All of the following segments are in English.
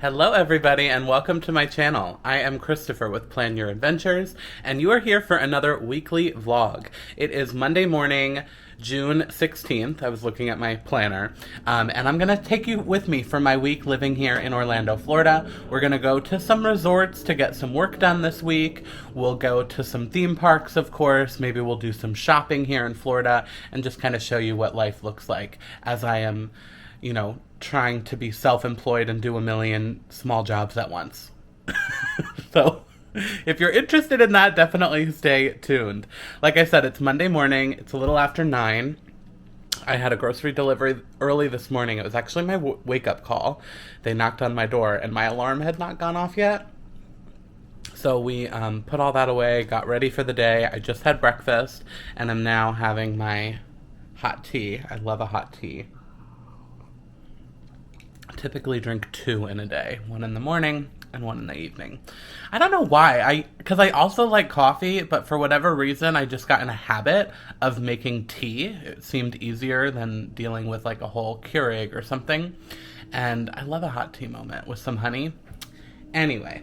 Hello everybody and welcome to my channel. I am Christopher with Plan Your Adventures and you are here for another weekly vlog. It is Monday morning, June 16th. I was looking at my planner and I'm gonna take you with me for my week living here in Orlando, Florida. We're gonna go to some resorts to get some work done this week. We'll go to some theme parks, of course. Maybe we'll do some shopping here in Florida and just kind of show you what life looks like as I am, trying to be self-employed and do a million small jobs at once. So if you're interested in that, definitely stay tuned. Like I said, it's Monday morning. It's a little after 9. I had a grocery delivery early this morning. It was actually my wake-up call. They knocked on my door and my alarm had not gone off yet. So we put all that away, got ready for the day. I just had breakfast and I'm now having my hot tea. I love a hot tea. Typically drink 2 in a day, 1 in the morning and 1 in the evening. I don't know why, because I also like coffee, but for whatever reason I just got in a habit of making tea. It seemed easier than dealing with like a whole Keurig or something, and I love a hot tea moment with some honey. Anyway,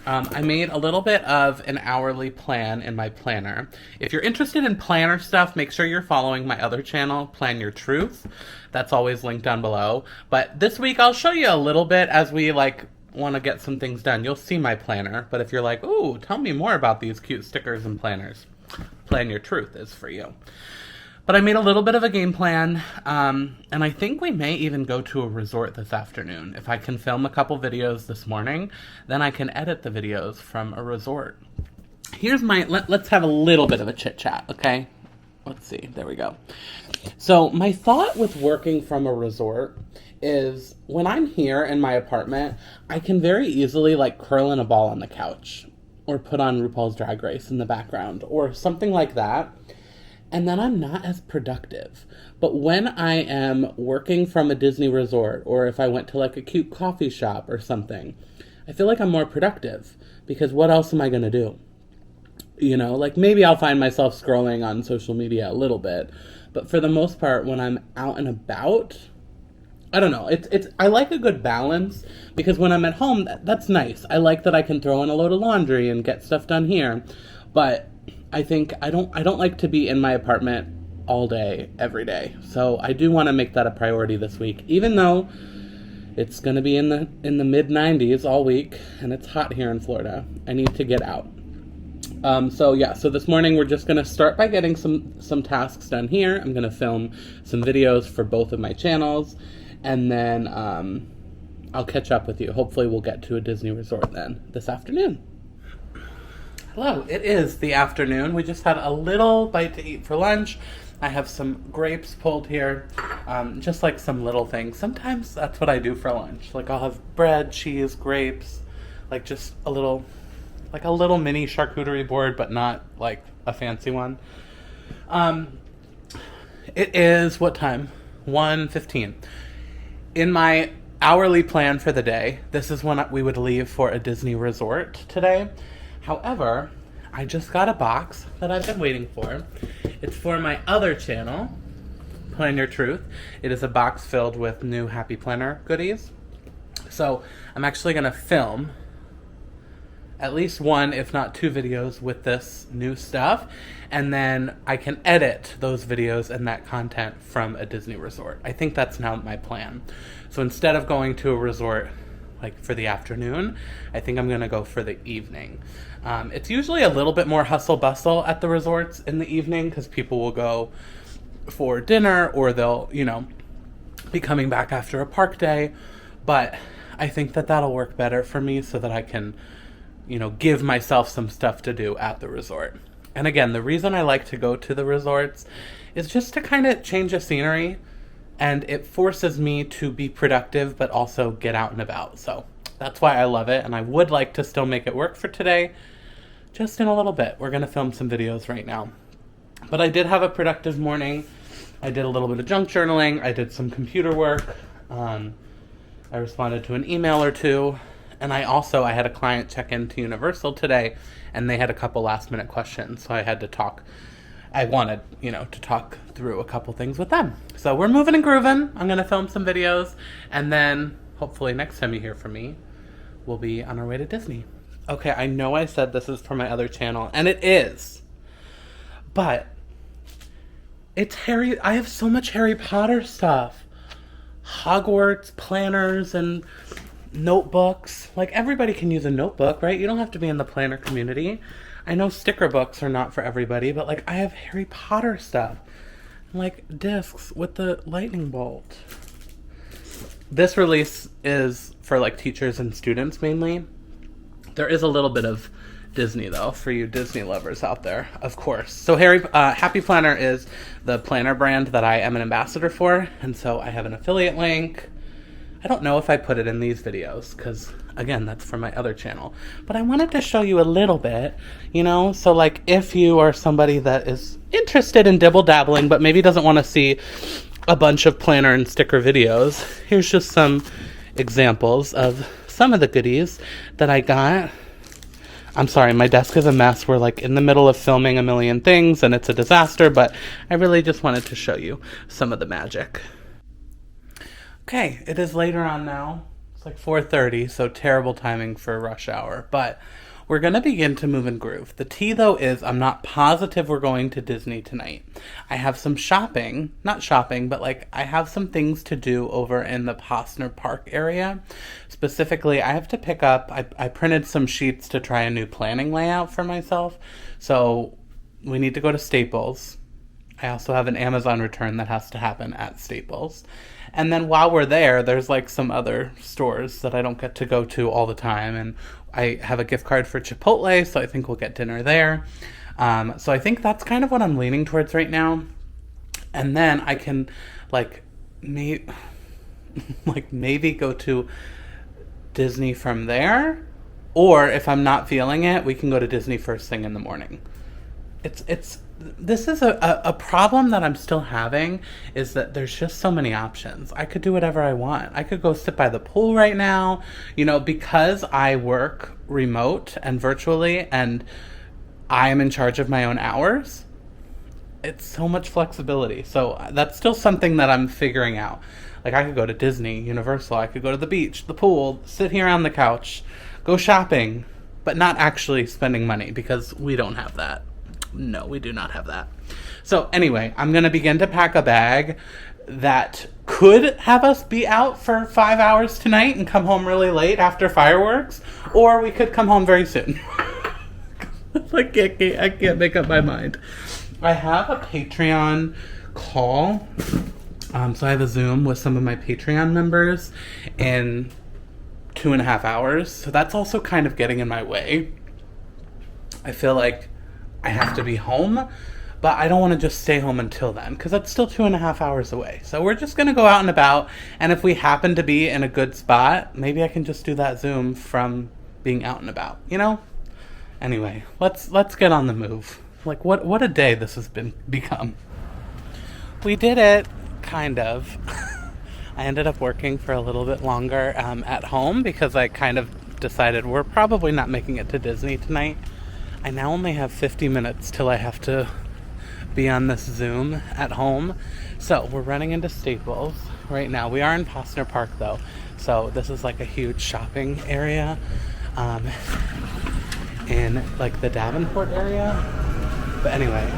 I made a little bit of an hourly plan in my planner. If you're interested in planner stuff, make sure you're following my other channel, Plan Your Truth. That's always linked down below. But this week I'll show you a little bit as we want to get some things done. You'll see my planner, but if you're like, ooh, tell me more about these cute stickers and planners, Plan Your Truth is for you. But I made a little bit of a game plan, and I think we may even go to a resort this afternoon. If I can film a couple videos this morning, then I can edit the videos from a resort. Here's let's have a little bit of a chit chat, okay? Let's see, there we go. So my thought with working from a resort is when I'm here in my apartment, I can very easily curl in a ball on the couch or put on RuPaul's Drag Race in the background or something like that. And then I'm not as productive. But when I am working from a Disney resort, or if I went to a cute coffee shop or something, I feel like I'm more productive because what else am I going to do? Maybe I'll find myself scrolling on social media a little bit, but for the most part, when I'm out and about, I don't know. I like a good balance because when I'm at home, that's nice. I like that I can throw in a load of laundry and get stuff done here, but I think I don't like to be in my apartment all day, every day. So I do want to make that a priority this week, even though it's going to be in the mid 90s all week and it's hot here in Florida. I need to get out. So this morning we're just going to start by getting some tasks done here. I'm going to film some videos for both of my channels and then I'll catch up with you. Hopefully we'll get to a Disney resort then this afternoon. Hello, it is the afternoon. We just had a little bite to eat for lunch. I have some grapes pulled here, just some little things. Sometimes that's what I do for lunch. I'll have bread, cheese, grapes, just a little mini charcuterie board, but not a fancy one. It is, what time? 1:15. In my hourly plan for the day, this is when we would leave for a Disney resort today. However, I just got a box that I've been waiting for. It's for my other channel, Plan Your Truth. It is a box filled with new Happy Planner goodies. So I'm actually going to film at least 1, if not 2 videos with this new stuff. And then I can edit those videos and that content from a Disney resort. I think that's now my plan. So instead of going to a resort for the afternoon, I think I'm going to go for the evening. It's usually a little bit more hustle bustle at the resorts in the evening because people will go for dinner or they'll, be coming back after a park day. But I think that that'll work better for me so that I can, give myself some stuff to do at the resort. And again, the reason I like to go to the resorts is just to kind of change the scenery. And it forces me to be productive, but also get out and about. So that's why I love it. And I would like to still make it work for today. Just in a little bit. We're going to film some videos right now. But I did have a productive morning. I did a little bit of junk journaling. I did some computer work. I responded to an email or 2. And I had a client check into Universal today. And they had a couple last minute questions. So I had to talk. I wanted, to talk through a couple things with them. So we're moving and grooving. I'm going to film some videos. And then hopefully next time you hear from me, we'll be on our way to Disney. Okay, I know I said this is for my other channel, and it is. But it's Harry. I have so much Harry Potter stuff. Hogwarts planners and notebooks. Like, everybody can use a notebook, right? You don't have to be in the planner community. I know sticker books are not for everybody, but like, I have Harry Potter stuff. Like discs with the lightning bolt. This release is for like teachers and students mainly. There is a little bit of Disney though for you Disney lovers out there, of course. So Happy Planner is the planner brand that I am an ambassador for, and so I have an affiliate link. I don't know if I put it in these videos because, again, that's for my other channel. But I wanted to show you a little bit, you know? So, like, if you are somebody that is interested in dibble-dabbling but maybe doesn't want to see a bunch of planner and sticker videos, here's just some examples of some of the goodies that I got. I'm sorry, my desk is a mess. We're, like, in the middle of filming a million things, and it's a disaster, but I really just wanted to show you some of the magic. Okay, it is later on now. It's like 4:30, so terrible timing for rush hour. But we're going to begin to move and groove. The tea, though, is I'm not positive we're going to Disney tonight. I have some shopping. Not shopping, but like I have some things to do over in the Posner Park area. Specifically, I have to pick up, I printed some sheets to try a new planning layout for myself. So we need to go to Staples. I also have an Amazon return that has to happen at Staples. And then while we're there, there's like some other stores that I don't get to go to all the time. And I have a gift card for Chipotle, so I think we'll get dinner there. So I think that's kind of what I'm leaning towards right now. And then I can like maybe go to Disney from there. Or if I'm not feeling it, we can go to Disney first thing in the morning. This is a problem that I'm still having, is that there's just so many options. I could do whatever I want. I could go sit by the pool right now, you know, because I work remote and virtually and I am in charge of my own hours. It's so much flexibility. So that's still something that I'm figuring out. Like, I could go to Disney, Universal, I could go to the beach, the pool, sit here on the couch, go shopping, but not actually spending money because we don't have that. No, we do not have that. So anyway, I'm going to begin to pack a bag that could have us be out for 5 hours tonight and come home really late after fireworks, or we could come home very soon. I can't make up my mind. I have a Patreon call. So I have a Zoom with some of my Patreon members in 2.5 hours. So that's also kind of getting in my way. I feel like I have to be home, but I don't want to just stay home until then because that's still 2.5 hours away. So we're just going to go out and about, and if we happen to be in a good spot, maybe I can just do that Zoom from being out and about, you know? Anyway, let's get on the move. Like, what a day this has become. We did it, kind of. I ended up working for a little bit longer at home because I kind of decided we're probably not making it to Disney tonight. I now only have 50 minutes till I have to be on this Zoom at home. So we're running into Staples right now. We are in Posner Park though. So this is like a huge shopping area in like the Davenport area. But anyway,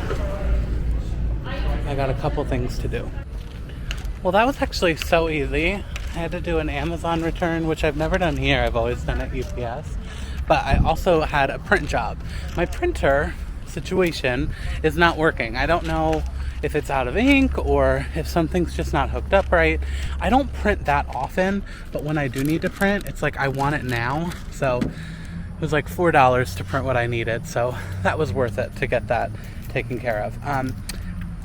I got a couple things to do. Well, that was actually so easy. I had to do an Amazon return, which I've never done here. I've always done at UPS. But I also had a print job. My printer situation is not working. I don't know if it's out of ink or if something's just not hooked up right. I don't print that often, but when I do need to print, it's like I want it now. So it was like $4 to print what I needed. So that was worth it to get that taken care of.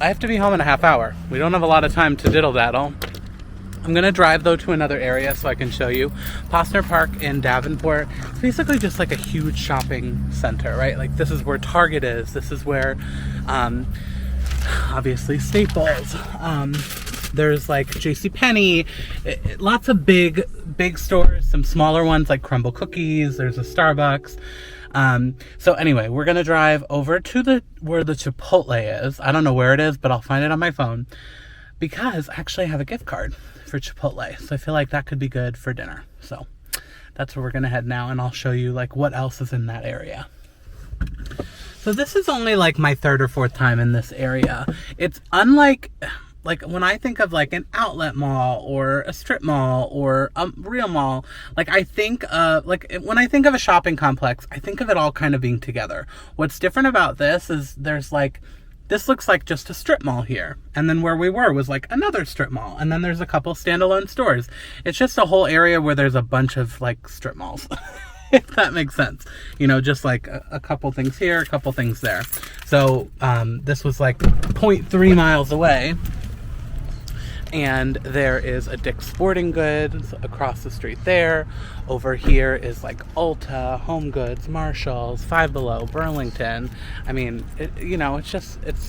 I have to be home in a half hour. We don't have a lot of time to diddle-daddle. I'm going to drive, though, to another area so I can show you. Posner Park in Davenport. It's basically just like a huge shopping center, right? Like, this is where Target is. This is where, obviously, Staples. There's, like, JCPenney. Lots of big stores. Some smaller ones, like Crumble Cookies. There's a Starbucks. So anyway, we're going to drive over to where the Chipotle is. I don't know where it is, but I'll find it on my phone. because actually I have a gift card for Chipotle. So I feel like that could be good for dinner. So that's where we're going to head now, and I'll show you like what else is in that area. So this is only like my third or fourth time in this area. It's unlike, like when I think of like an outlet mall or a strip mall or a real mall, like I think like when I think of a shopping complex, I think of it all kind of being together. What's different about this is there's like, this looks like just a strip mall here. And then where we were was like another strip mall. And then there's a couple standalone stores. It's just a whole area where there's a bunch of like strip malls. If that makes sense. You know, just like a couple things here, a couple things there. So this was like 0.3 miles away. And there is a Dick's Sporting Goods across the street there. Over here is like Ulta, Home Goods, Marshalls, Five Below, Burlington. I mean, it's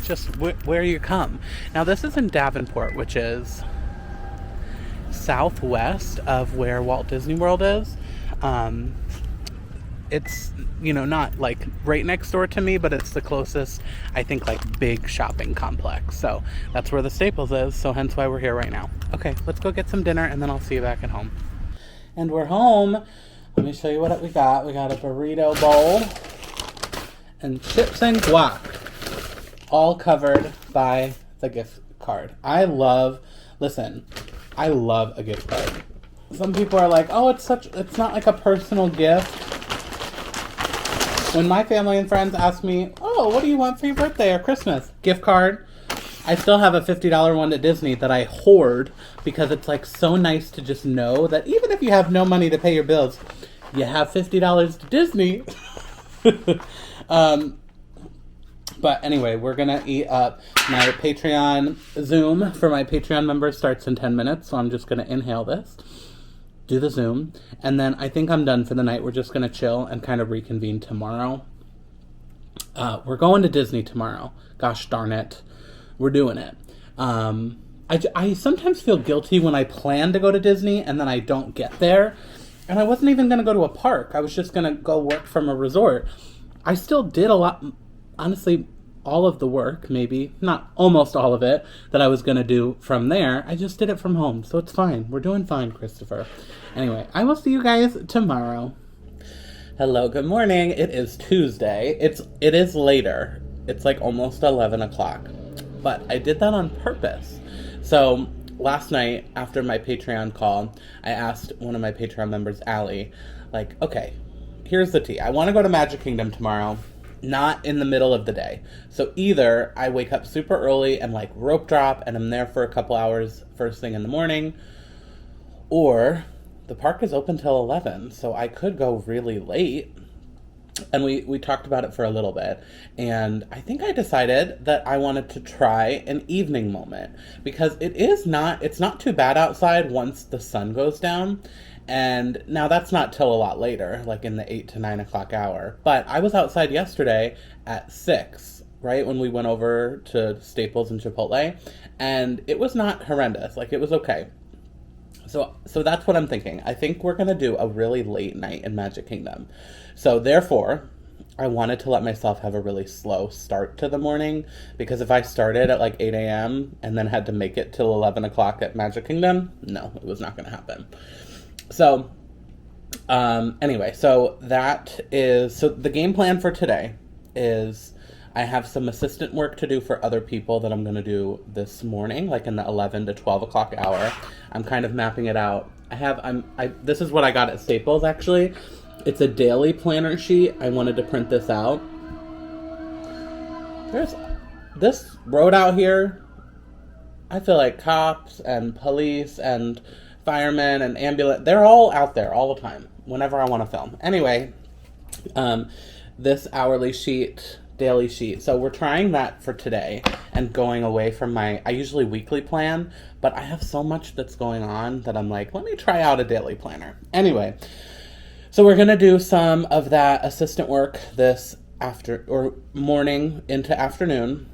just where you come. Now this is in Davenport, which is southwest of where Walt Disney World is. It's, not like right next door to me, but it's the closest, I think, like big shopping complex. So that's where the Staples is. So hence why we're here right now. Okay, let's go get some dinner and then I'll see you back at home. And we're home. Let me show you what we got. We got a burrito bowl and chips and guac, all covered by the gift card. I love a gift card. Some people are like, oh, it's not like a personal gift. When my family and friends ask me, oh, what do you want for your birthday or Christmas? Gift card. I still have a $50 one to Disney that I hoard because it's like so nice to just know that even if you have no money to pay your bills, you have $50 to Disney. But anyway, we're going to eat up. My Patreon Zoom for my Patreon members starts in 10 minutes, so I'm just going to inhale this. Do the Zoom, and then I think I'm done for the night. We're just going to chill and kind of reconvene tomorrow. We're going to Disney tomorrow. Gosh darn it. We're doing it. I sometimes feel guilty when I plan to go to Disney and then I don't get there. And I wasn't even going to go to a park. I was just going to go work from a resort. I still did a lot, honestly, all of the work, maybe, not almost all of it, that I was going to do from there. I just did it from home, so it's fine. We're doing fine, Christopher. Anyway, I will see you guys tomorrow. Hello, good morning. It is Tuesday. It is later. It's like almost 11 o'clock. But I did that on purpose. So last night, after my Patreon call, I asked one of my Patreon members, Allie, like, okay, here's the tea. I want to go to Magic Kingdom tomorrow. Not in the middle of the day. So either I wake up super early and like rope drop and I'm there for a couple hours first thing in the morning, or the park is open till 11, so I could go really late. And we talked about it for a little bit, and I think I decided that I wanted to try an evening moment because it's not too bad outside once the sun goes down. And now that's not till a lot later, like in the 8 to 9 o'clock hour. But I was outside yesterday at 6, right, when we went over to Staples and Chipotle, and it was not horrendous. Like, it was okay. So that's what I'm thinking. I think we're going to do a really late night in Magic Kingdom. So therefore, I wanted to let myself have a really slow start to the morning, because if I started at like 8 a.m. and then had to make it till 11 o'clock at Magic Kingdom, no, it was not going to happen. So, anyway, so the game plan for today is I have some assistant work to do for other people that I'm going to do this morning, like in the 11 to 12 o'clock hour. I'm kind of mapping it out. This is what I got at Staples, actually. It's a daily planner sheet. I wanted to print this out. There's this road out here. I feel like cops and police and firemen and ambulance, they're all out there all the time whenever I want to film. Anyway, this hourly sheet, daily sheet. So we're trying that for today and going away from I usually weekly plan, but I have so much that's going on that I'm like, let me try out a daily planner. Anyway, so we're going to do some of that assistant work this morning into afternoon.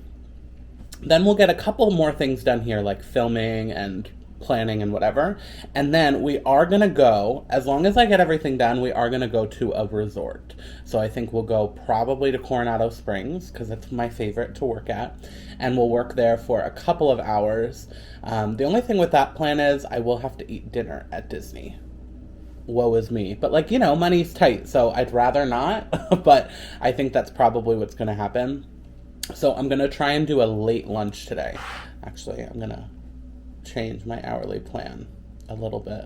Then we'll get a couple more things done here, like filming and planning and whatever. And then we are going to go, as long as I get everything done, we are going to go to a resort. So I think we'll go probably to Coronado Springs because it's my favorite to work at. And we'll work there for a couple of hours. The only thing with that plan is I will have to eat dinner at Disney. Woe is me. But like, money's tight, so I'd rather not. But I think that's probably what's going to happen. So I'm going to try and do a late lunch today. Actually, I'm going to change my hourly plan a little bit.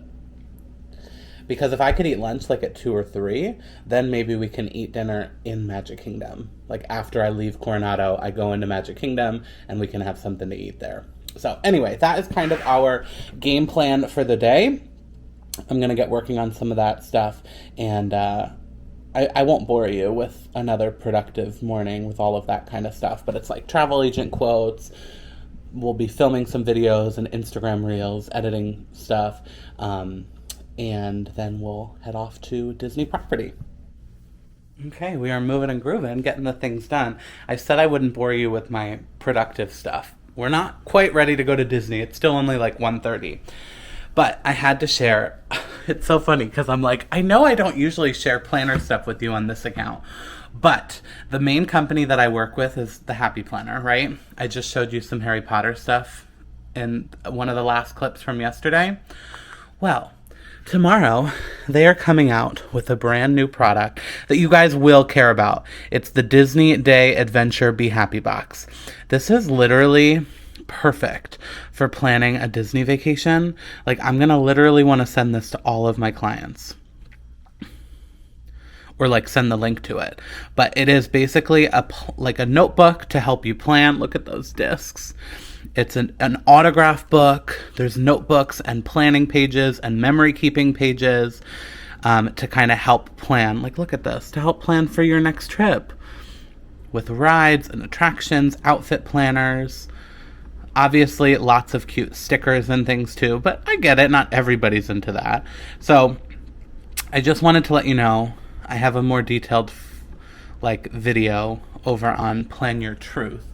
Because if I could eat lunch like at 2 or 3, then maybe we can eat dinner in Magic Kingdom. Like after I leave Coronado, I go into Magic Kingdom and we can have something to eat there. So anyway, that is kind of our game plan for the day. I'm going to get working on some of that stuff, and I won't bore you with another productive morning with all of that kind of stuff, but it's like travel agent quotes. We'll be filming some videos and Instagram reels, editing stuff, and then we'll head off to Disney property. Okay, we are moving and grooving, getting the things done. I said I wouldn't bore you with my productive stuff. We're not quite ready to go to Disney. It's still only like 1:30. But I had to share. It's so funny because I'm like, I know I don't usually share planner stuff with you on this account, but the main company that I work with is the Happy Planner, right? I just showed you some Harry Potter stuff in one of the last clips from yesterday. Well, tomorrow they are coming out with a brand new product that you guys will care about. It's the Disney Day Adventure Be Happy Box. This is literally perfect for planning a Disney vacation. Like, I'm gonna literally want to send this to all of my clients, or like send the link to it. But it is basically a notebook to help you plan. Look at those discs. It's an autograph book. There's notebooks and planning pages and memory keeping pages to kind of help plan. Like, look at this, to help plan for your next trip, with rides and attractions, outfit planners. Obviously, lots of cute stickers and things too, but I get it. Not everybody's into that. So I just wanted to let you know I have a more detailed video over on Plan Your Truth.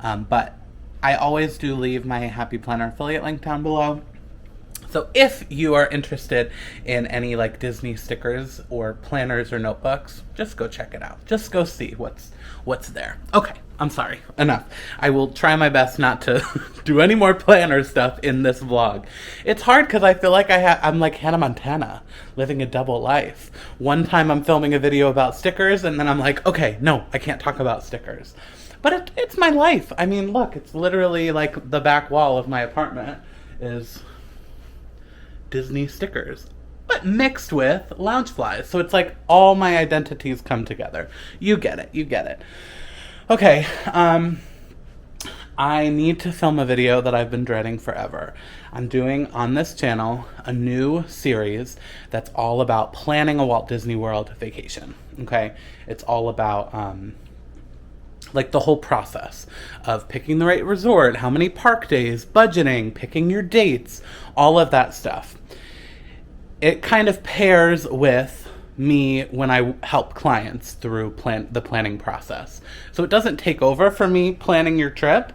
But I always do leave my Happy Planner affiliate link down below. So if you are interested in any like Disney stickers or planners or notebooks, just go check it out. Just go see what's there. Okay, I'm sorry. Enough. I will try my best not to do any more planner stuff in this vlog. It's hard because I feel like I'm like Hannah Montana, living a double life. One time I'm filming a video about stickers, and then I'm like, okay, no, I can't talk about stickers. But it's my life. I mean, look, it's literally like the back wall of my apartment is Disney stickers, but mixed with Loungeflies. So it's like all my identities come together. You get it. Okay, I need to film a video that I've been dreading forever. I'm doing on this channel a new series that's all about planning a Walt Disney World vacation. Okay, it's all about like the whole process of picking the right resort, how many park days, budgeting, picking your dates, all of that stuff. It kind of pairs with me when I help clients through the planning process. So it doesn't take over for me planning your trip,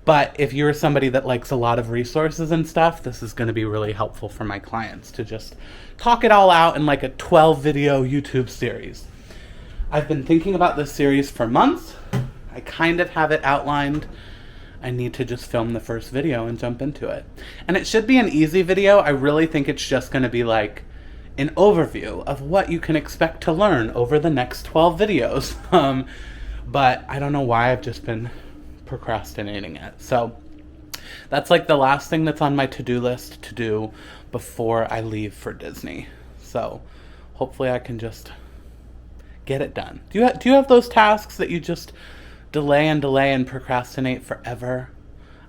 but if you're somebody that likes a lot of resources and stuff, this is going to be really helpful for my clients to just talk it all out in like a 12 video YouTube series. I've been thinking about this series for months. I kind of have it outlined. I need to just film the first video and jump into it. And it should be an easy video. I really think it's just going to be like an overview of what you can expect to learn over the next 12 videos. But I don't know why I've just been procrastinating it. So that's like the last thing that's on my to-do list to do before I leave for Disney. So hopefully I can just get it done. Do you have those tasks that you just delay and procrastinate forever?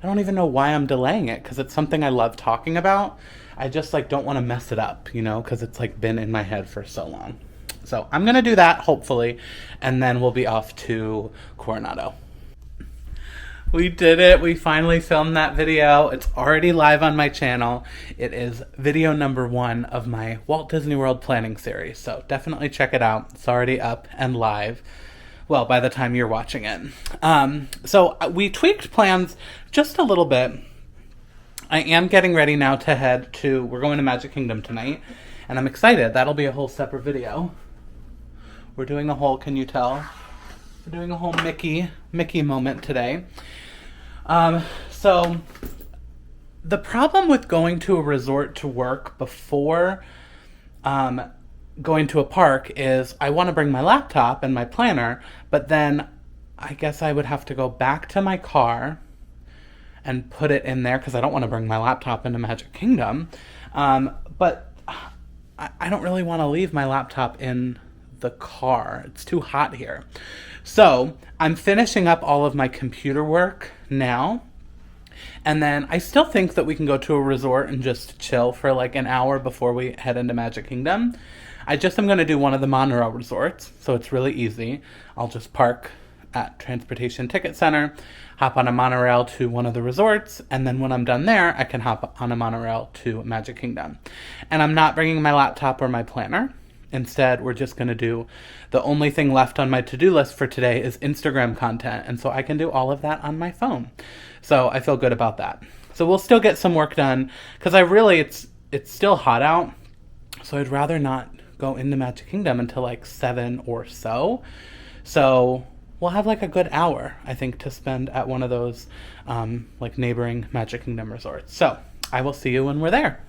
I don't even know why I'm delaying it, because it's something I love talking about. I just like don't want to mess it up, because it's like been in my head for so long. So I'm gonna do that hopefully, and then we'll be off to Coronado. We did it. We finally filmed that video. It's already live on my channel. It is video number 1 of my Walt Disney World planning series. So definitely check it out. It's already up and live. Well, by the time you're watching it. So we tweaked plans just a little bit I am getting ready now to head to, we're going to Magic Kingdom tonight, and I'm excited. That'll be a whole separate video. We're doing a whole, can you tell? We're doing a whole Mickey moment today. So the problem with going to a resort to work before going to a park is I want to bring my laptop and my planner, but then I guess I would have to go back to my car and put it in there because I don't want to bring my laptop into Magic Kingdom. But I don't really want to leave my laptop in the car. It's too hot here. So I'm finishing up all of my computer work now. And then I still think that we can go to a resort and just chill for like an hour before we head into Magic Kingdom. I just am going to do one of the monorail resorts, so it's really easy. I'll just park at Transportation Ticket Center, hop on a monorail to one of the resorts, and then when I'm done there, I can hop on a monorail to Magic Kingdom. And I'm not bringing my laptop or my planner. Instead, we're just going to do, the only thing left on my to-do list for today is Instagram content, and so I can do all of that on my phone. So I feel good about that. So we'll still get some work done, because it's still hot out, so I'd rather not go into Magic Kingdom until like 7 or so. So we'll have like a good hour, I think, to spend at one of those like neighboring Magic Kingdom resorts. So I will see you when we're there.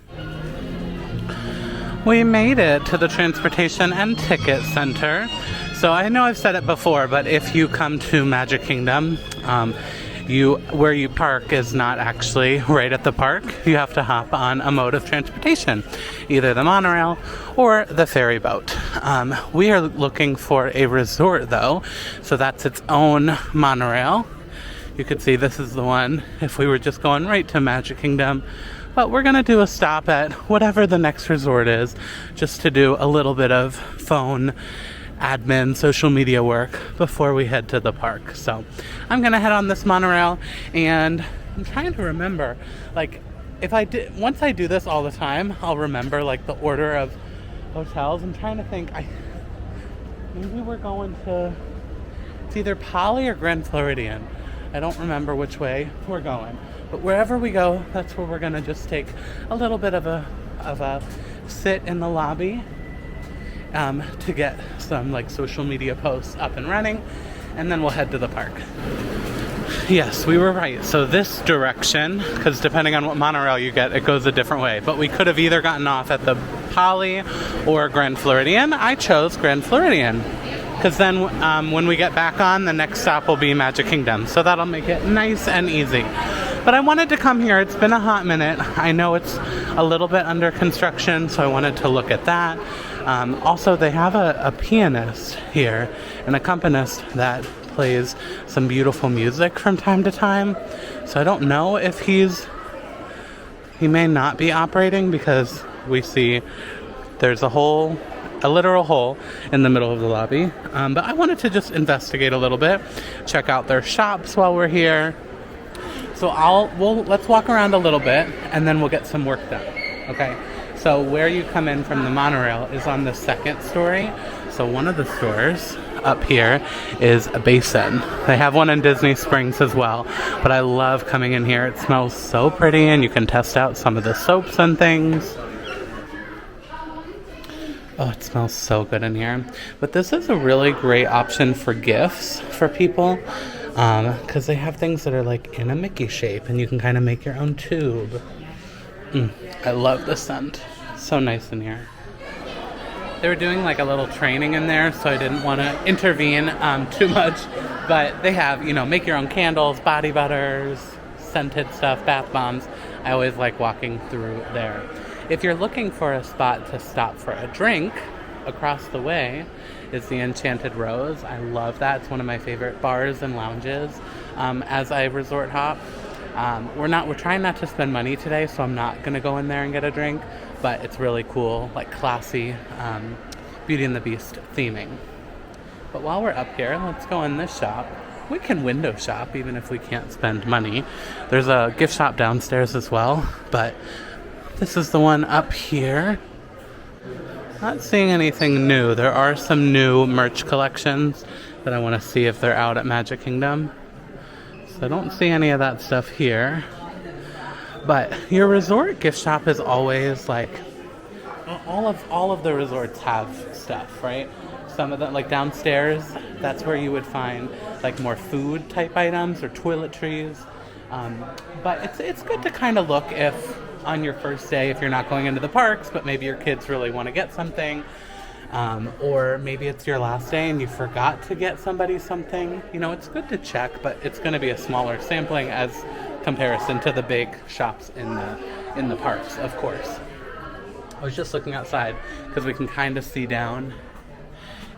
We made it to the Transportation and Ticket Center. So I know I've said it before, but if you come to Magic Kingdom, where you park is not actually right at the park. You have to hop on a mode of transportation, either the monorail or the ferry boat. We are looking for a resort though, so that's its own monorail. You could see this is the one if we were just going right to Magic Kingdom. But we're going to do a stop at whatever the next resort is, just to do a little bit of phone admin, social media work before we head to the park. So I'm going to head on this monorail, and I'm trying to remember, like, once I do this all the time, I'll remember, like, the order of hotels. I'm trying to think, maybe we're going to, it's either Poly or Grand Floridian. I don't remember which way we're going. But wherever we go, that's where we're going to just take a little bit of a sit in the lobby to get some like social media posts up and running, and then we'll head to the park. Yes, we were right. So this direction, because depending on what monorail you get, it goes a different way. But we could have either gotten off at the Poly or Grand Floridian. I chose Grand Floridian, because then when we get back on, the next stop will be Magic Kingdom. So that'll make it nice and easy. But I wanted to come here. It's been a hot minute. I know it's a little bit under construction, so I wanted to look at that. Also, they have a pianist here, an accompanist that plays some beautiful music from time to time. So I don't know if he may not be operating, because we see there's a literal hole in the middle of the lobby. But I wanted to just investigate a little bit, check out their shops while we're here. So let's walk around a little bit, and then we'll get some work done, okay? So where you come in from the monorail is on the second story. So one of the stores up here is a basin. They have one in Disney Springs as well, but I love coming in here. It smells so pretty, and you can test out some of the soaps and things. Oh, it smells so good in here. But this is a really great option for gifts for people, because they have things that are like in a Mickey shape, and you can kind of make your own tube. I love the scent. So nice in here. They were doing like a little training in there, so I didn't want to intervene too much. But they have, make your own candles, body butters, scented stuff, bath bombs. I always like walking through there. If you're looking for a spot to stop for a drink, across the way is the Enchanted Rose. I love that. It's one of my favorite bars and lounges as I resort hop. We're trying not to spend money today, so I'm not going to go in there and get a drink, but it's really cool, like classy Beauty and the Beast theming. But while we're up here, let's go in this shop. We can window shop even if we can't spend money. There's a gift shop downstairs as well, but this is the one up here. Not seeing anything new. There are some new merch collections that I want to see if they're out at Magic Kingdom. So I don't see any of that stuff here. But your resort gift shop is always like, all of the resorts have stuff, right? Some of them, like downstairs, that's where you would find like more food type items or toiletries. But it's good to kind of look if on your first day, if you're not going into the parks, but maybe your kids really want to get something. Or maybe it's your last day and you forgot to get somebody something. You know, it's good to check, but it's going to be a smaller sampling as comparison to the big shops in the parks, of course. I was just looking outside because we can kind of see down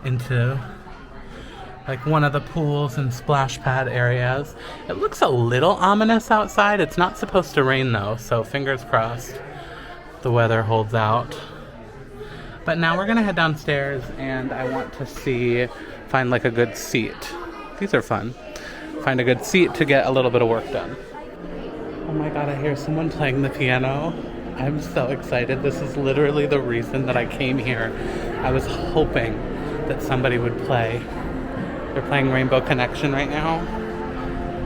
into like one of the pools and splash pad areas. It looks a little ominous outside. It's not supposed to rain though, so fingers crossed the weather holds out. But now we're gonna head downstairs and I want to find like a good seat. These are fun. Find a good seat to get a little bit of work done. Oh my god, I hear someone playing the piano. I'm so excited. This is literally the reason that I came here. I was hoping that somebody would play. They're playing Rainbow Connection right now.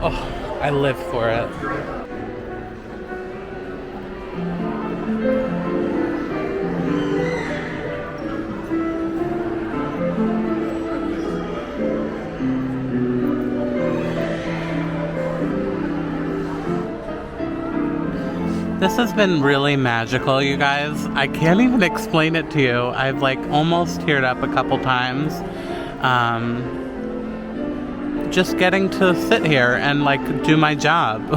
Oh, I live for it. This has been really magical, you guys. I can't even explain it to you. I've like almost teared up a couple times. Just getting to sit here and like do my job.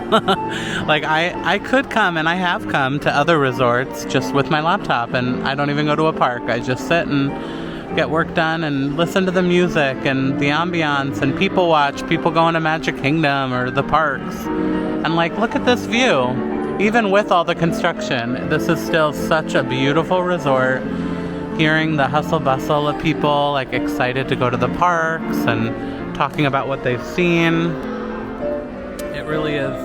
Like I could come, and I have come to other resorts just with my laptop, and I don't even go to a park. I just sit and get work done and listen to the music and the ambiance and people watch people going to Magic Kingdom or the parks. And like, look at this view. Even with all the construction, this is still such a beautiful resort. Hearing the hustle bustle of people like excited to go to the parks and talking about what they've seen. It really is.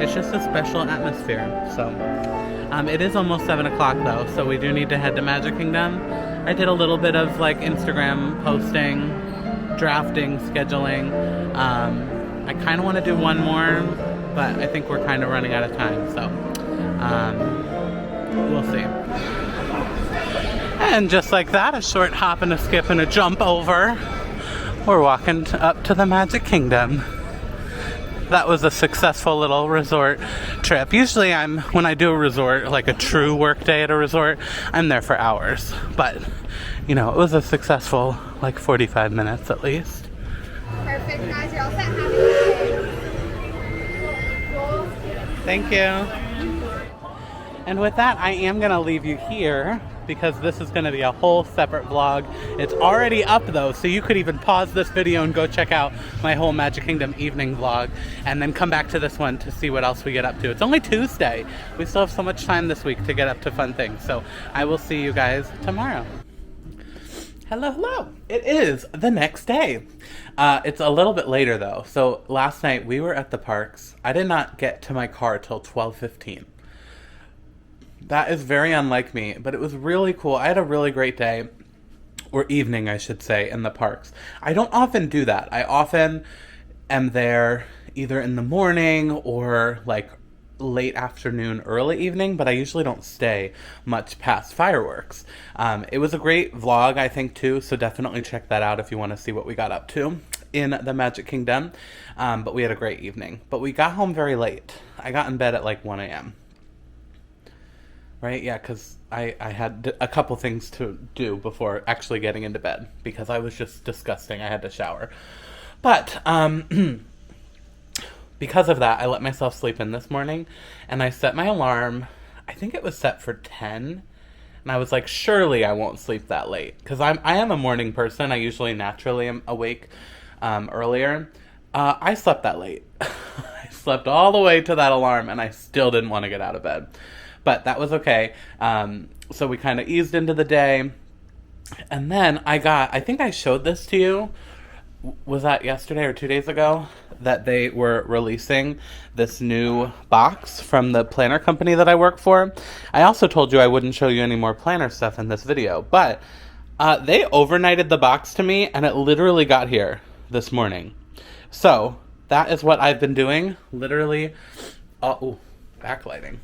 It's just a special atmosphere. So it is almost 7 o'clock though, so we do need to head to Magic Kingdom. I did a little bit of like Instagram posting, drafting, scheduling. I kind of want to do one more, but I think we're kind of running out of time, so we'll see. And just like that, a short hop and a skip and a jump over, we're walking up to the Magic Kingdom. That was a successful little resort trip. Usually when I do a resort, like a true work day at a resort, I'm there for hours. But, you know, it was a successful, like 45 minutes at least. Perfect, guys, you're all set. Have a good day. Thank you. And with that, I am going to leave you here because this is going to be a whole separate vlog. It's already up though, so you could even pause this video and go check out my whole Magic Kingdom evening vlog and then come back to this one to see what else we get up to. It's only Tuesday. We still have so much time this week to get up to fun things. So I will see you guys tomorrow. Hello, hello. It is the next day. It's a little bit later though. So last night we were at the parks. I did not get to my car till 12:15. That is very unlike me, but it was really cool. I had a really great day, or evening, I should say, in the parks. I don't often do that. I often am there either in the morning or like late afternoon, early evening, but I usually don't stay much past fireworks. It was a great vlog, I think, too, so definitely check that out if you want to see what we got up to in the Magic Kingdom. But we had a great evening. But we got home very late. I got in bed at like 1 a.m. Right? Yeah, because I had a couple things to do before actually getting into bed because I was just disgusting. I had to shower. But because of that, I let myself sleep in this morning and I set my alarm. I think it was set for 10. And I was like, surely I won't sleep that late. Because I am a morning person. I usually naturally am awake earlier. I slept that late. I slept all the way to that alarm and I still didn't want to get out of bed. But that was okay. So we kind of eased into the day. And then I think I showed this to you. Was that yesterday or 2 days ago? That they were releasing this new box from the planner company that I work for. I also told you I wouldn't show you any more planner stuff in this video. But they overnighted the box to me and it literally got here this morning. So that is what I've been doing. Literally, backlighting.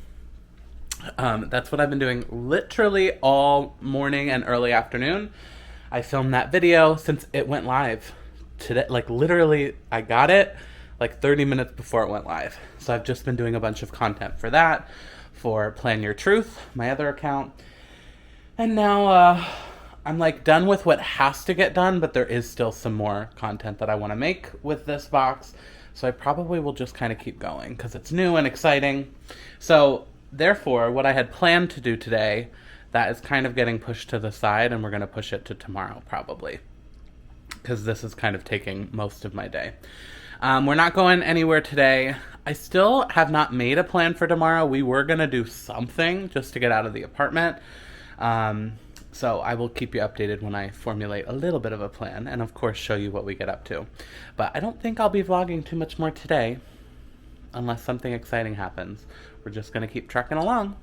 That's what I've been doing literally all morning and early afternoon. I filmed that video since it went live today. Like literally, I got it like 30 minutes before it went live. So I've just been doing a bunch of content for that, for Plan Your Truth, my other account. And now I'm like done with what has to get done, but there is still some more content that I want to make with this box. So I probably will just kind of keep going because it's new and exciting. So therefore, what I had planned to do today, that is kind of getting pushed to the side, and we're going to push it to tomorrow probably, because this is kind of taking most of my day. We're not going anywhere today. I still have not made a plan for tomorrow. We were going to do something just to get out of the apartment. So I will keep you updated when I formulate a little bit of a plan, and of course show you what we get up to. But I don't think I'll be vlogging too much more today, unless something exciting happens. We're just going to keep trucking along.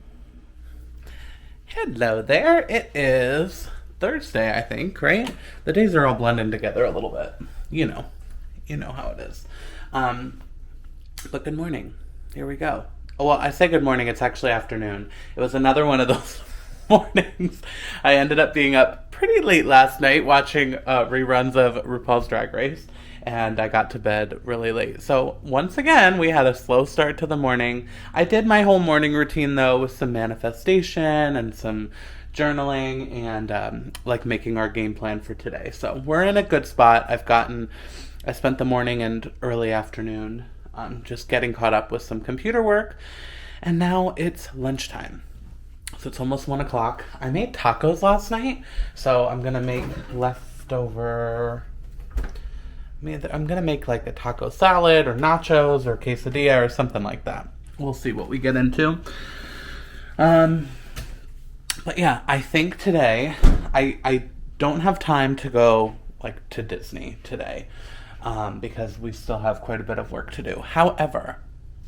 Hello there. It is Thursday, I think, right? The days are all blending together a little bit. You know how it is. But good morning. Here we go. Oh, well, I say good morning. It's actually afternoon. It was another one of those mornings. I ended up being up pretty late last night watching reruns of RuPaul's Drag Race, and I got to bed really late. So once again, we had a slow start to the morning. I did my whole morning routine though with some manifestation and some journaling and like making our game plan for today. So we're in a good spot. I spent the morning and early afternoon just getting caught up with some computer work, and now it's lunchtime. So it's almost 1 o'clock. I made tacos last night, so I'm gonna make leftover. I'm gonna make like a taco salad or nachos or quesadilla or something like that. We'll see what we get into. But yeah, I think today I don't have time to go like to Disney today because we still have quite a bit of work to do. However,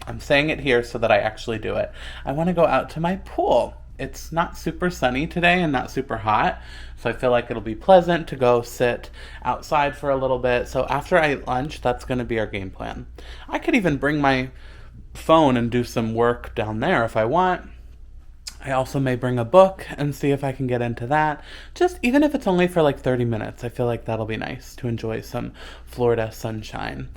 I'm saying it here so that I actually do it. I want to go out to my pool. It's not super sunny today and not super hot, so I feel like it'll be pleasant to go sit outside for a little bit. So after I eat lunch, that's going to be our game plan. I could even bring my phone and do some work down there if I want. I also may bring a book and see if I can get into that. Just even if it's only for like 30 minutes, I feel like that'll be nice to enjoy some Florida sunshine.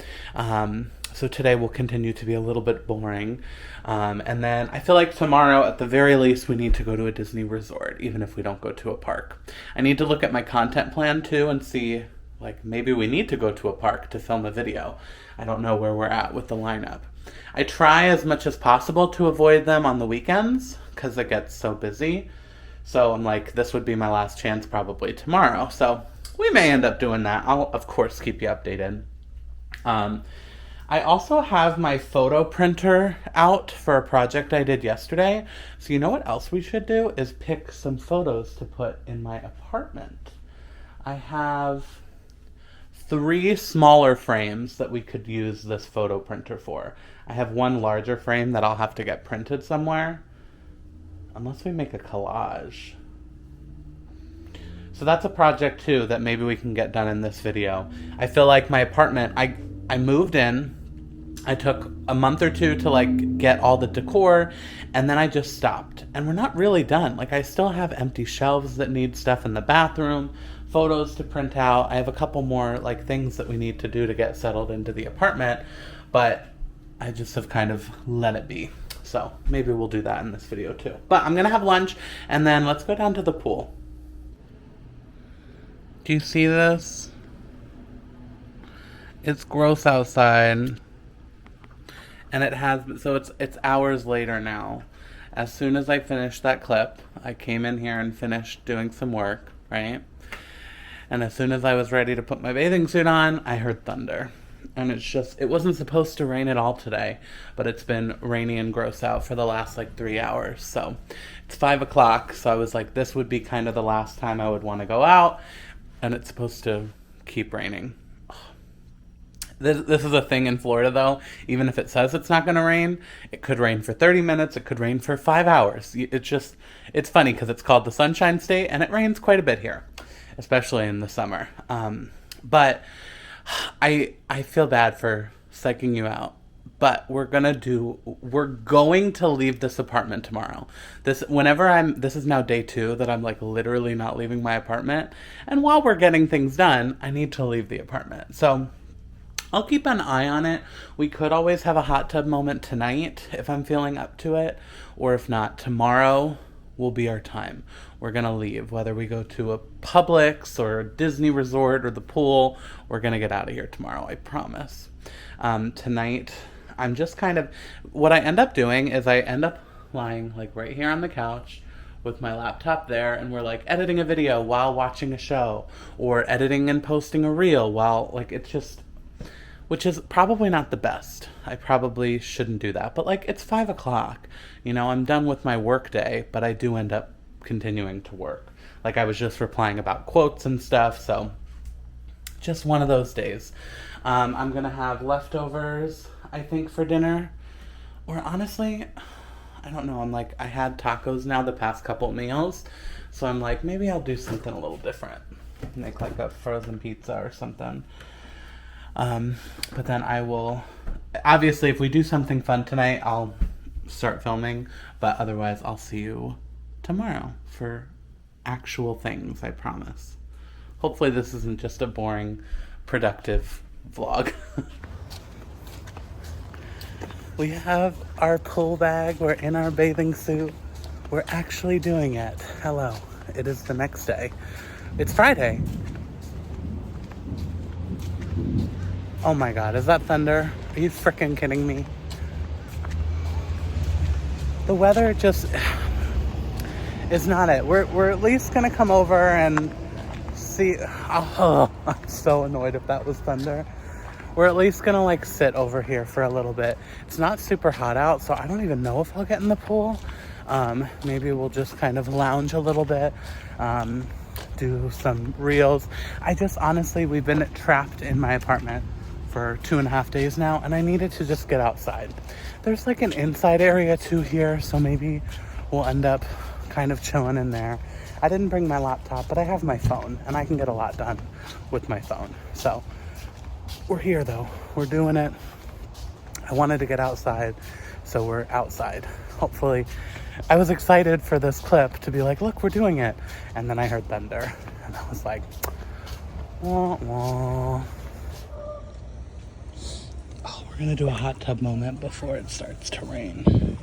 So today will continue to be a little bit boring. And then I feel like tomorrow, at the very least, we need to go to a Disney resort, even if we don't go to a park. I need to look at my content plan too and see, like, maybe we need to go to a park to film a video. I don't know where we're at with the lineup. I try as much as possible to avoid them on the weekends because it gets so busy. So I'm like, this would be my last chance probably tomorrow. So we may end up doing that. I'll, of course, keep you updated. I also have my photo printer out for a project I did yesterday. So you know what else we should do is pick some photos to put in my apartment. I have 3 smaller frames that we could use this photo printer for. I have one larger frame that I'll have to get printed somewhere. Unless we make a collage. So that's a project too that maybe we can get done in this video. I feel like my apartment, I moved in. I took a month or two to like get all the decor, and then I just stopped. And we're not really done. Like I still have empty shelves that need stuff in the bathroom, photos to print out. I have a couple more like things that we need to do to get settled into the apartment, but I just have kind of let it be. So maybe we'll do that in this video too. But I'm gonna have lunch and then let's go down to the pool. Do you see this? It's gross outside. And it has, so it's hours later now. As soon as I finished that clip, I came in here and finished doing some work, right? And as soon as I was ready to put my bathing suit on, I heard thunder. And it wasn't supposed to rain at all today, but it's been rainy and gross out for the last like 3 hours. So it's 5 o'clock. So I was like, this would be kind of the last time I would want to go out. And it's supposed to keep raining. This is a thing in Florida, though. Even if it says it's not going to rain, it could rain for 30 minutes. It could rain for 5 hours. It's funny because it's called the Sunshine State, and it rains quite a bit here, especially in the summer. But I feel bad for psyching you out. But we're going to leave this apartment tomorrow. This is now day 2 that I'm like literally not leaving my apartment. And while we're getting things done, I need to leave the apartment. So I'll keep an eye on it. We could always have a hot tub moment tonight if I'm feeling up to it. Or if not, tomorrow will be our time. We're going to leave. Whether we go to a Publix or a Disney resort or the pool, we're going to get out of here tomorrow, I promise. Tonight, I'm just what I end up doing is I end up lying like right here on the couch with my laptop there, and we're like editing a video while watching a show, or editing and posting a reel while which is probably not the best. I probably shouldn't do that. But it's 5 o'clock. I'm done with my work day, but I do end up continuing to work. I was just replying about quotes and stuff, so just one of those days. I'm going to have leftovers, I think, for dinner. Or honestly, I don't know. I had tacos now the past couple meals, so I'm like, maybe I'll do something a little different. Make a frozen pizza or something. But then I will, obviously, if we do something fun tonight, I'll start filming, but otherwise I'll see you tomorrow for actual things, I promise. Hopefully this isn't just a boring, productive vlog. We have our pool bag, we're in our bathing suit, we're actually doing it. Hello, it is the next day. It's Friday. Oh my God, is that thunder? Are you freaking kidding me? The weather just is not it. We're at least gonna come over and see. Oh, I'm so annoyed if that was thunder. We're at least gonna sit over here for a little bit. It's not super hot out, so I don't even know if I'll get in the pool. Maybe we'll just kind of lounge a little bit. Do some reels. Honestly, we've been trapped in my apartment for 2.5 days now, and I needed to just get outside. There's an inside area too here, so maybe we'll end up kind of chilling in there. I didn't bring my laptop, but I have my phone, and I can get a lot done with my phone. So we're here though, we're doing it. I wanted to get outside, so we're outside. Hopefully, I was excited for this clip to be like, look, we're doing it. And then I heard thunder, and I was like, wah, wah. Oh, we're gonna do a hot tub moment before it starts to rain.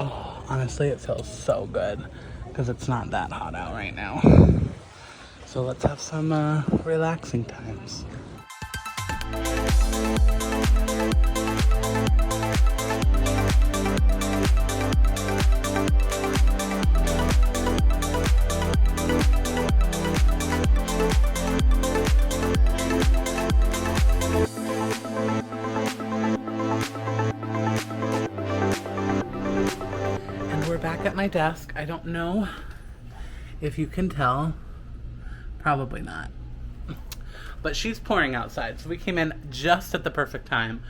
Oh, honestly, it feels so good because it's not that hot out right now. So let's have some relaxing times. Back at my desk. I don't know if you can tell. Probably not. But she's pouring outside, so we came in just at the perfect time.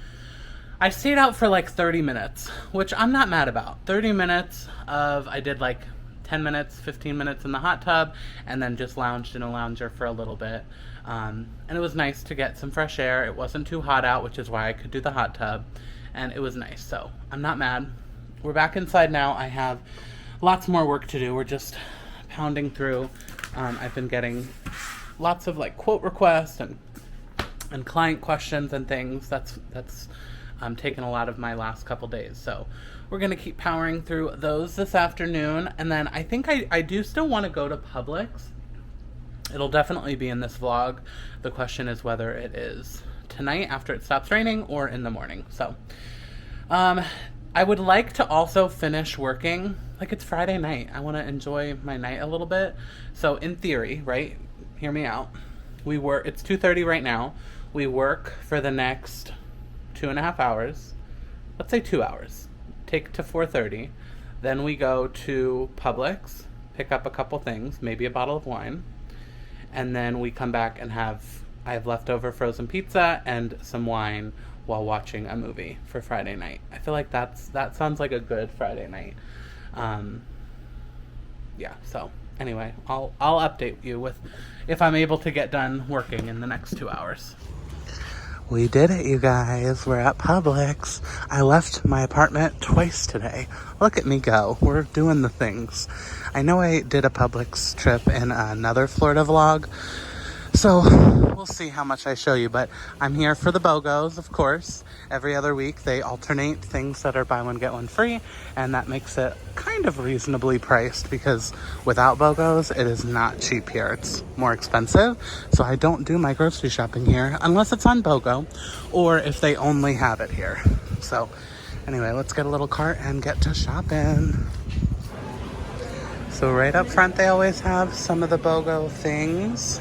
I stayed out for 30 minutes, which I'm not mad about. 30 minutes of, I did 10 minutes, 15 minutes in the hot tub, and then just lounged in a lounger for a little bit. And it was nice to get some fresh air. It wasn't too hot out, which is why I could do the hot tub. And it was nice, so I'm not mad. We're back inside now. I have lots more work to do. We're just pounding through. I've been getting lots of quote requests and client questions and things. That's taken a lot of my last couple days. So we're going to keep powering through those this afternoon. And then I think I do still want to go to Publix. It'll definitely be in this vlog. The question is whether it is tonight after it stops raining or in the morning. So I would like to also finish working. It's Friday night. I want to enjoy my night a little bit. So in theory, right? Hear me out. It's 2:30 right now. We work for the next 2.5 hours. Let's say 2 hours. Take to 4:30. Then we go to Publix, pick up a couple things, maybe a bottle of wine. And then we come back and I have leftover frozen pizza and some wine while watching a movie for Friday night. I feel like that sounds like a good Friday night. Yeah, so anyway, I'll update you with if I'm able to get done working in the next 2 hours. We did it, you guys. We're at Publix. I left my apartment twice today. Look at me go. We're doing the things. I know I did a Publix trip in another Florida vlog, so we'll see how much I show you, but I'm here for the BOGOs, of course. Every other week they alternate things that are buy one, get one free, and that makes it kind of reasonably priced because without BOGOs, it is not cheap here. It's more expensive, so I don't do my grocery shopping here unless it's on BOGO or if they only have it here. So anyway, let's get a little cart and get to shopping. So right up front, they always have some of the BOGO things.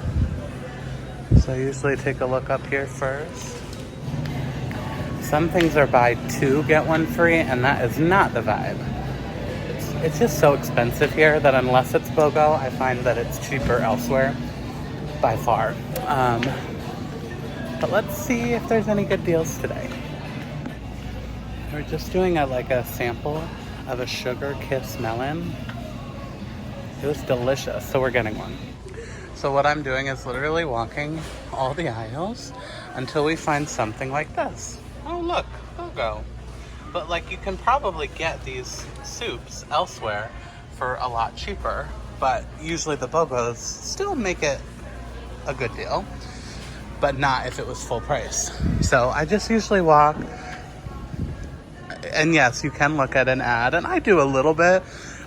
So I usually take a look up here first. Some things are buy two, get one free, and that is not the vibe. It's just so expensive here that unless it's BOGO, I find that it's cheaper elsewhere by far. But let's see if there's any good deals today. We're just doing a sample of a Sugar Kiss melon. It was delicious, so we're getting one. So what I'm doing is literally walking all the aisles until we find something like this. Oh look, BOGO. But like you can probably get these soups elsewhere for a lot cheaper, but usually the BOGOs still make it a good deal, but not if it was full price. So I just usually walk, and yes, you can look at an ad, and I do a little bit,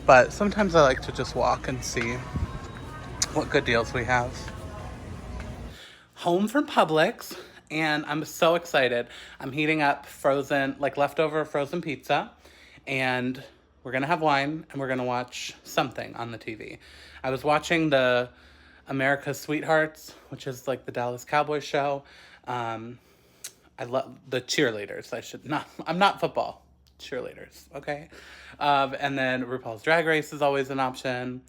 but sometimes I like to just walk and see what good deals we have. Home from Publix, and I'm so excited. I'm heating up leftover frozen pizza, and we're gonna have wine, and we're gonna watch something on the TV. I was watching the America's Sweethearts, which is like the Dallas Cowboys show. I love the cheerleaders. I'm not football. Cheerleaders, okay? And then RuPaul's Drag Race is always an option.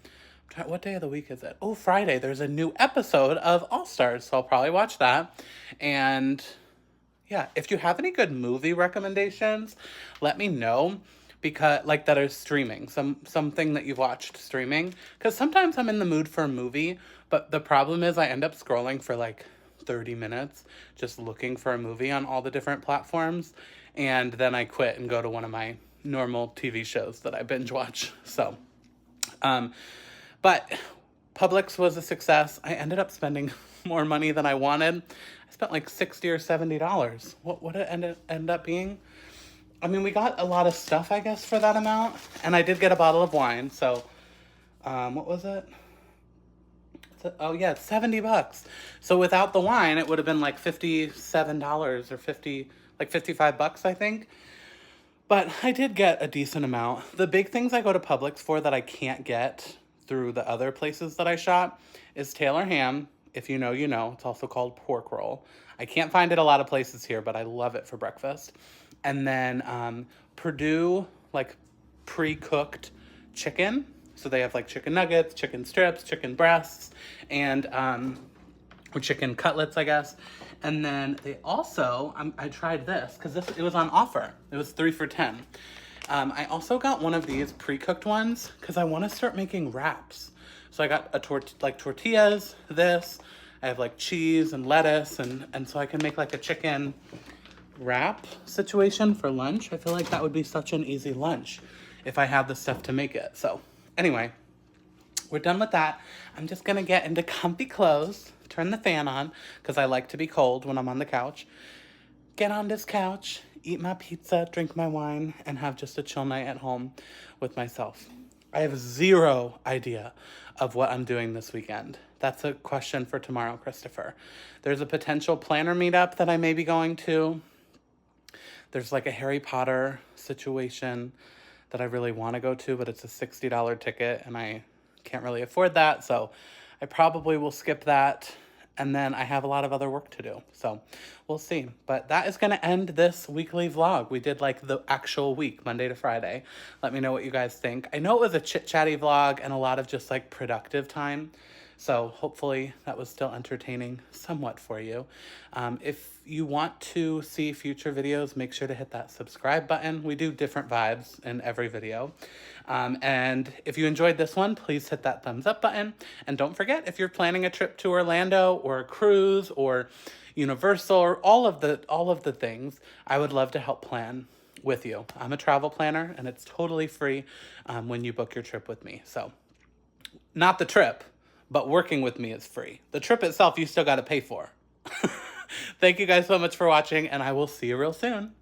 What day of the week is it? Oh, Friday. There's a new episode of All Stars, so I'll probably watch that. And yeah, if you have any good movie recommendations, let me know, because that are streaming, something that you've watched streaming. Because sometimes I'm in the mood for a movie, but the problem is I end up scrolling for 30 minutes just looking for a movie on all the different platforms, and then I quit and go to one of my normal TV shows that I binge watch. So, but Publix was a success. I ended up spending more money than I wanted. I spent $60 or $70. What would it end up being? I mean, we got a lot of stuff, I guess, for that amount. And I did get a bottle of wine. So, what was it? Oh, yeah, it's $70. So without the wine, it would have been $57 or $55, I think. But I did get a decent amount. The big things I go to Publix for that I can't get through the other places that I shop is Taylor ham. If you know, you know. It's also called pork roll. I can't find it a lot of places here, but I love it for breakfast. And then Purdue, pre-cooked chicken. So they have chicken nuggets, chicken strips, chicken breasts, and or chicken cutlets, I guess. And then they also, I tried this because it was on offer. It was 3 for $10. I also got one of these pre-cooked ones because I want to start making wraps. So I got tortillas, this. I have cheese and lettuce, and so I can make a chicken wrap situation for lunch. I feel like that would be such an easy lunch if I had the stuff to make it. So anyway, we're done with that. I'm just gonna get into comfy clothes, turn the fan on, because I like to be cold when I'm on the couch. Get on this couch, eat my pizza, drink my wine, and have just a chill night at home with myself. I have zero idea of what I'm doing this weekend. That's a question for tomorrow, Christopher. There's a potential planner meetup that I may be going to. There's a Harry Potter situation that I really want to go to, but it's a $60 ticket, and I can't really afford that, so I probably will skip that. And then I have a lot of other work to do, so we'll see. But that is going to end this weekly vlog. We did the actual week, Monday to Friday. Let me know what you guys think. I know it was a chit-chatty vlog and a lot of just productive time. So hopefully that was still entertaining somewhat for you. If you want to see future videos, make sure to hit that subscribe button. We do different vibes in every video. And if you enjoyed this one, please hit that thumbs up button. And don't forget, if you're planning a trip to Orlando or a cruise, or Universal, or all of the things, I would love to help plan with you. I'm a travel planner, and it's totally free when you book your trip with me. So, not the trip, but working with me is free. The trip itself, you still got to pay for. Thank you guys so much for watching, and I will see you real soon.